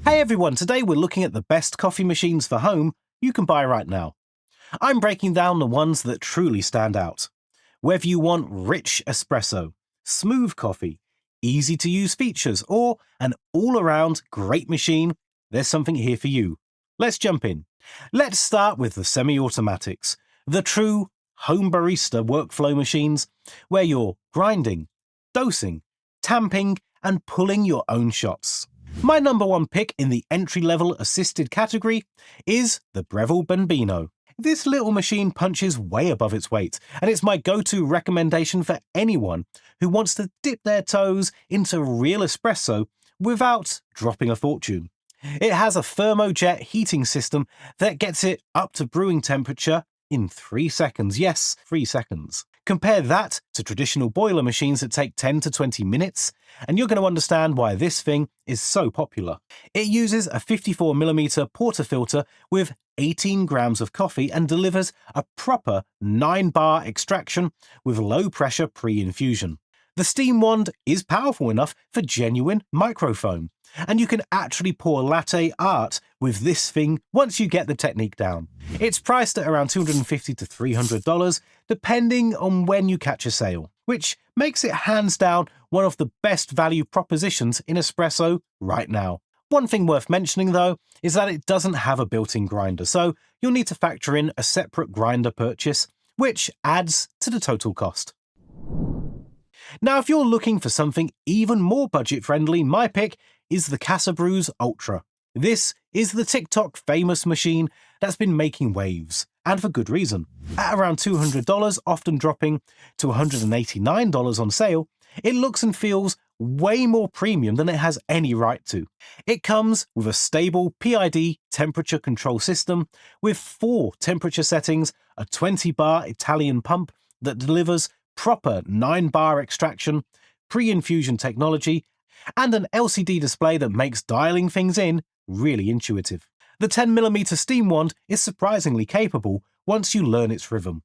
Hey everyone, today we're looking at the best coffee machines for home you can buy right now. I'm breaking down the ones that truly stand out. Whether you want rich espresso, smooth coffee, easy to use features, or an all-around great machine, there's something here for you. Let's jump in. Let's start with the semi-automatics, the true home barista workflow machines where you're grinding, dosing, tamping, and pulling your own shots. My number one pick in the entry-level assisted category is the Breville Bambino. This little machine punches way above its weight, and it's my go-to recommendation for anyone who wants to dip their toes into real espresso without dropping a fortune. It has a thermojet heating system that gets it up to brewing temperature in 3 seconds. Yes, 3 seconds. Compare that to traditional boiler machines that take 10 to 20 minutes, and you're going to understand why this thing is so popular. It uses a 54mm portafilter with 18 grams of coffee and delivers a proper 9-bar extraction with low pressure pre-infusion. The steam wand is powerful enough for genuine microfoam, and you can actually pour latte art with this thing once you get the technique down. It's priced at around $250 to $300, depending on when you catch a sale, which makes it hands down one of the best value propositions in espresso right now. One thing worth mentioning though is that it doesn't have a built-in grinder, so you'll need to factor in a separate grinder purchase, which adds to the total cost. Now, if you're looking for something even more budget-friendly, my pick is the CASABREWS Ultra. This is the TikTok famous machine that's been making waves, and for good reason. At around $200, often dropping to $189 on sale, it looks and feels way more premium than it has any right to. It comes with a stable PID temperature control system with 4 temperature settings, a 20-bar Italian pump that delivers proper 9-bar extraction, pre-infusion technology, and an LCD display that makes dialing things in really intuitive. The 10mm steam wand is surprisingly capable once you learn its rhythm,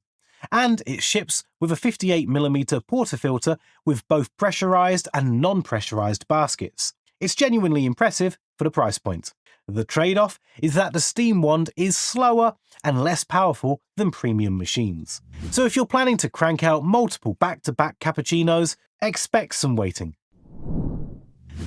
and it ships with a 58mm portafilter with both pressurized and non-pressurized baskets. It's genuinely impressive for the price point. The trade-off is that the steam wand is slower and less powerful than premium machines. So if you're planning to crank out multiple back-to-back cappuccinos, expect some waiting.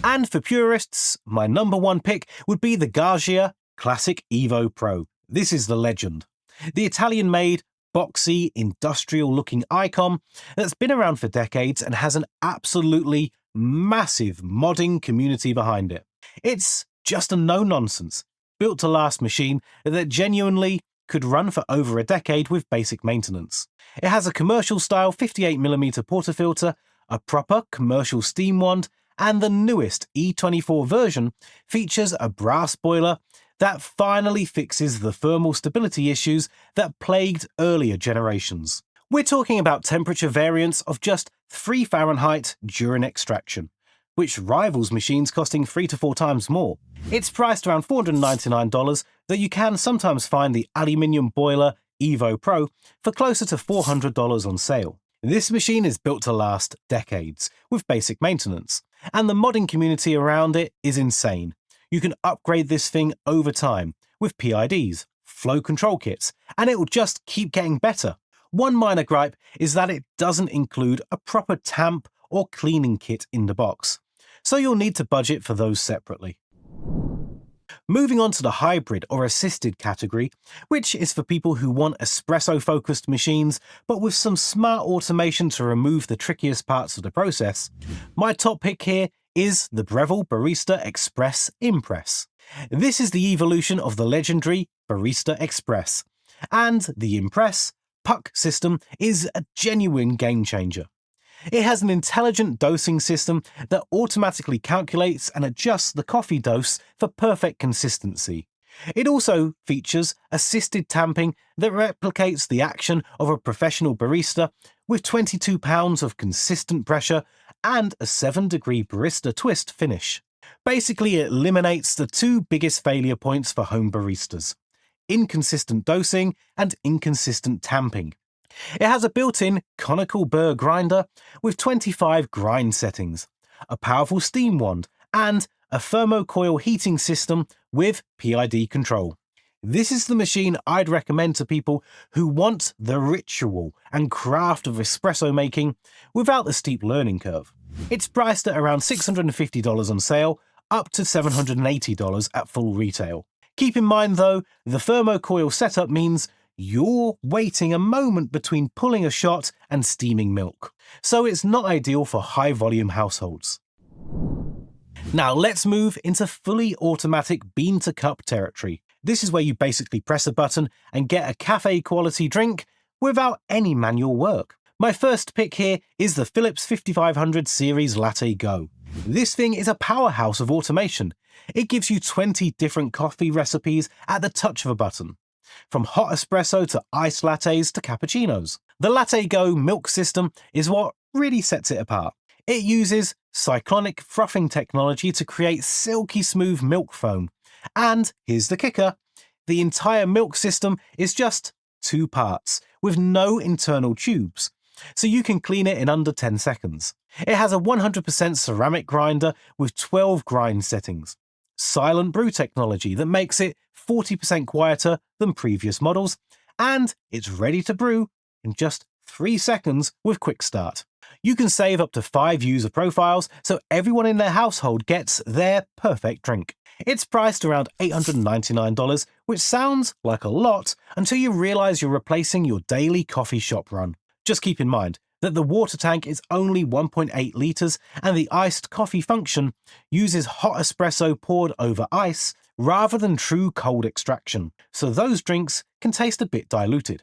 And for purists, my number one pick would be the Gaggia Classic Evo Pro. This is the legend. The Italian-made, boxy, industrial-looking icon that's been around for decades and has an absolutely massive modding community behind it. It's just a no-nonsense, built-to-last machine that genuinely could run for over a decade with basic maintenance. It has a commercial-style 58mm portafilter, a proper commercial steam wand, and the newest E24 version features a brass boiler that finally fixes the thermal stability issues that plagued earlier generations. We're talking about temperature variance of just 3 Fahrenheit during extraction, which rivals machines costing 3 to 4 times more. It's priced around $499, though you can sometimes find the aluminium boiler Evo Pro for closer to $400 on sale. This machine is built to last decades, with basic maintenance, and the modding community around it is insane. You can upgrade this thing over time, with PIDs, flow control kits, and it will just keep getting better. One minor gripe is that it doesn't include a proper tamp or cleaning kit in the box, so you'll need to budget for those separately. Moving on to the hybrid or assisted category, which is for people who want espresso-focused machines, but with some smart automation to remove the trickiest parts of the process, my top pick here is the Breville Barista Express Impress. This is the evolution of the legendary Barista Express, and the Impress puck system is a genuine game changer. It has an intelligent dosing system that automatically calculates and adjusts the coffee dose for perfect consistency. It also features assisted tamping that replicates the action of a professional barista with 22 pounds of consistent pressure and a 7-degree barista twist finish. Basically, it eliminates the 2 biggest failure points for home baristas: inconsistent dosing and inconsistent tamping. It has a built-in conical burr grinder with 25 grind settings, a powerful steam wand, and a thermocoil heating system with PID control. This is the machine I'd recommend to people who want the ritual and craft of espresso making without the steep learning curve. It's priced at around $650 on sale, up to $780 at full retail. Keep in mind though, the thermocoil setup means you're waiting a moment between pulling a shot and steaming milk, so it's not ideal for high volume households. Now let's move into fully automatic bean-to-cup territory. This is where you basically press a button and get a cafe quality drink without any manual work. My first pick here is the Philips 5500 Series Latte Go. This thing is a powerhouse of automation. It gives you 20 different coffee recipes at the touch of a button, from hot espresso to iced lattes to cappuccinos. The Latte Go milk system is what really sets it apart. It uses cyclonic frothing technology to create silky smooth milk foam. And here's the kicker, the entire milk system is just 2 parts, with no internal tubes, so you can clean it in under 10 seconds. It has a 100% ceramic grinder with 12 grind settings, silent brew technology that makes it 40% quieter than previous models, and it's ready to brew in just 3 seconds with Quick Start. You can save up to 5 user profiles, so everyone in their household gets their perfect drink. It's priced around $899, which sounds like a lot until you realize you're replacing your daily coffee shop run. Just keep in mind that the water tank is only 1.8 litres and the iced coffee function uses hot espresso poured over ice rather than true cold extraction, so those drinks can taste a bit diluted.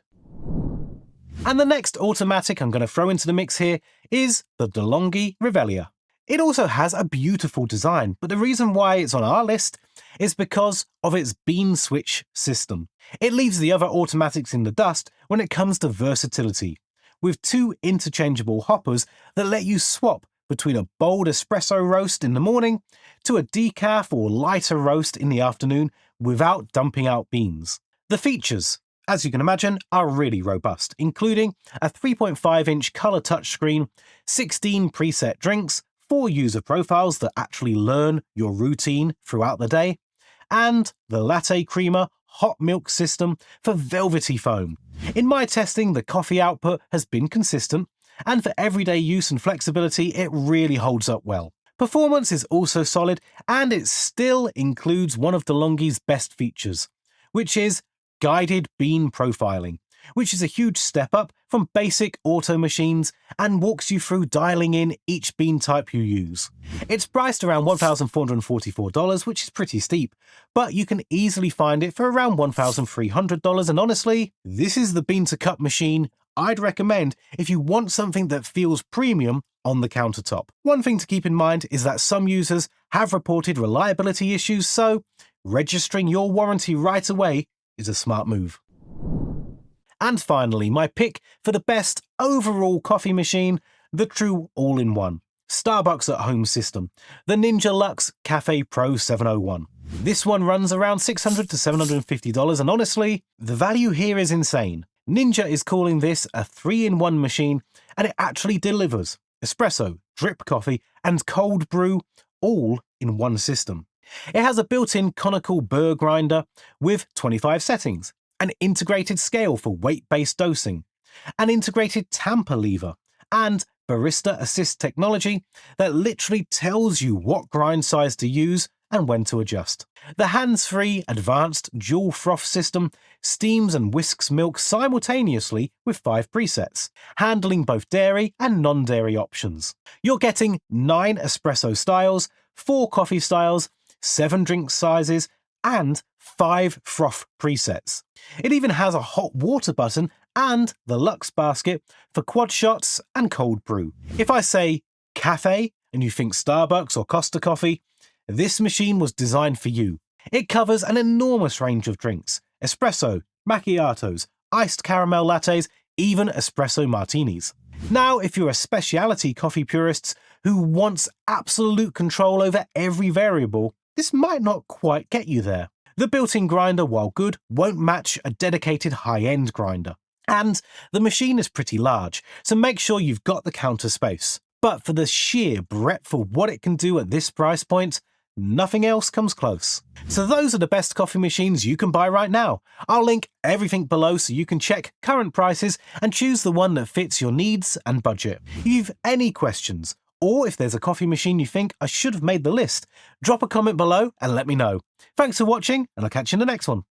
And the next automatic I'm going to throw into the mix here is the DeLonghi Revelia. It also has a beautiful design, but the reason why it's on our list is because of its bean switch system. It leaves the other automatics in the dust when it comes to versatility, with 2 interchangeable hoppers that let you swap between a bold espresso roast in the morning to a decaf or lighter roast in the afternoon without dumping out beans. The features, as you can imagine, are really robust, including a 3.5-inch color touchscreen, 16 preset drinks, 4 user profiles that actually learn your routine throughout the day, and the Latte Creamer hot milk system for velvety foam. In my testing, the coffee output has been consistent, and for everyday use and flexibility, it really holds up well. Performance is also solid, and it still includes one of DeLonghi's best features, which is guided bean profiling, which is a huge step up from basic auto machines and walks you through dialing in each bean type you use. It's priced around $1,444, which is pretty steep, but you can easily find it for around $1,300, and honestly, this is the bean-to-cup machine I'd recommend if you want something that feels premium on the countertop. One thing to keep in mind is that some users have reported reliability issues, so registering your warranty right away is a smart move. And finally, my pick for the best overall coffee machine, the true all-in-one Starbucks at home system, the Ninja Luxe Cafe Pro 701. This one runs around $600 to $750, and honestly, the value here is insane. Ninja is calling this a 3-in-1 machine, and it actually delivers espresso, drip coffee, and cold brew all in one system. It has a built-in conical burr grinder with 25 settings, an integrated scale for weight-based dosing, an integrated tamper lever, and barista assist technology that literally tells you what grind size to use and when to adjust. The hands-free advanced dual froth system steams and whisks milk simultaneously with 5 presets, handling both dairy and non-dairy options. You're getting 9 espresso styles, 4 coffee styles, 7 drink sizes, and 5 froth presets. It even has a hot water button and the Lux basket for quad shots and cold brew. If I say cafe and you think Starbucks or Costa Coffee, this machine was designed for you. It covers an enormous range of drinks: espresso, macchiatos, iced caramel lattes, even espresso martinis. Now, if you're a specialty coffee purist who wants absolute control over every variable, this might not quite get you there. The built-in grinder, while good, won't match a dedicated high-end grinder. And the machine is pretty large, so make sure you've got the counter space. But for the sheer breadth of what it can do at this price point, Nothing else comes close. So those are the best coffee machines you can buy right now. I'll link everything below so you can check current prices and choose the one that fits your needs and budget. If you've any questions, or if there's a coffee machine you think I should have made the list, drop a comment below and let me know. Thanks for watching, and I'll catch you in the next one.